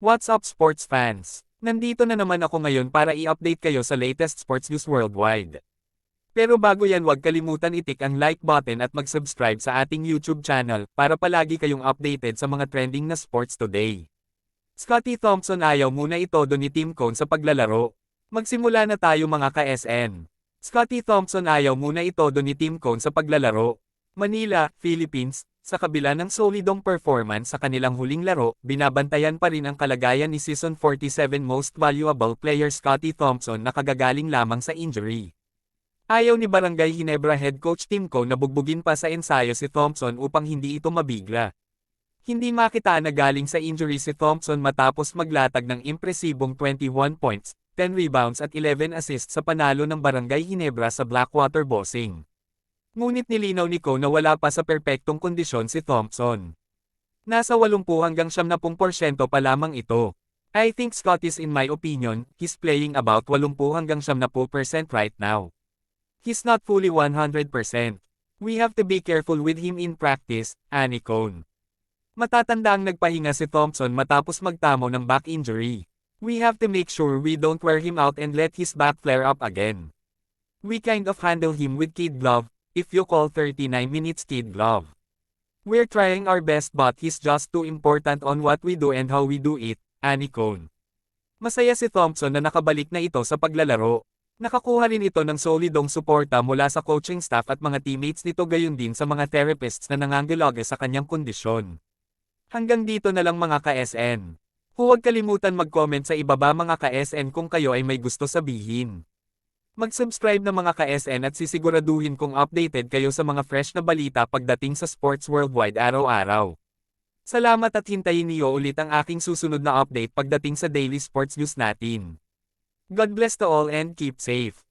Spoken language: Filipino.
What's up sports fans? Nandito na naman ako ngayon para i-update kayo sa latest sports news worldwide. Pero bago yan, huwag kalimutan i-tick ang like button at mag-subscribe sa ating YouTube channel para palagi kayong updated sa mga trending na sports today. Scottie Thompson ayaw muna itodo ni Tim Cone sa paglalaro. Magsimula na tayo mga ka-SN. Scottie Thompson ayaw muna itodo ni Tim Cone sa paglalaro. Manila, Philippines. Sa kabila ng solidong performance sa kanilang huling laro, binabantayan pa rin ang kalagayan ni Season 47 Most Valuable Player Scottie Thompson na kagagaling lamang sa injury. Ayaw ni Barangay Ginebra head coach Tim Cone na bugbugin pa sa ensayo si Thompson upang hindi ito mabigla. Hindi makitaan na galing sa injury si Thompson matapos maglatag ng impresibong 21 points, 10 rebounds at 11 assists sa panalo ng Barangay Ginebra sa Blackwater Bossing. Ngunit nilinaw ni Cone na wala pa sa perpektong kondisyon si Thompson. Nasa 80 hanggang 70% pa lamang ito. I think Scott is, in my opinion, he's playing about 80 hanggang 70% right now. He's not fully 100%. We have to be careful with him in practice, ani Cone. Matatanda ang nagpahinga si Thompson matapos magtamo ng back injury. We have to make sure we don't wear him out and let his back flare up again. We kind of handle him with kid glove, if you call 39 minutes kid glove. We're trying our best but he's just too important on what we do and how we do it, ani Cone. Masaya si Thompson na nakabalik na ito sa paglalaro. Nakakuha rin ito ng solidong suporta mula sa coaching staff at mga teammates nito gayon din sa mga therapists na nangangalaga sa kanyang kondisyon. Hanggang dito na lang mga ka-SN. Huwag kalimutan mag-comment sa ibaba mga ka-SN kung kayo ay may gusto sabihin. Mag-subscribe na mga ka-SN at sisiguraduhin kung updated kayo sa mga fresh na balita pagdating sa sports worldwide araw-araw. Salamat at hintayin niyo ulit ang aking susunod na update pagdating sa daily sports news natin. God bless to all and keep safe.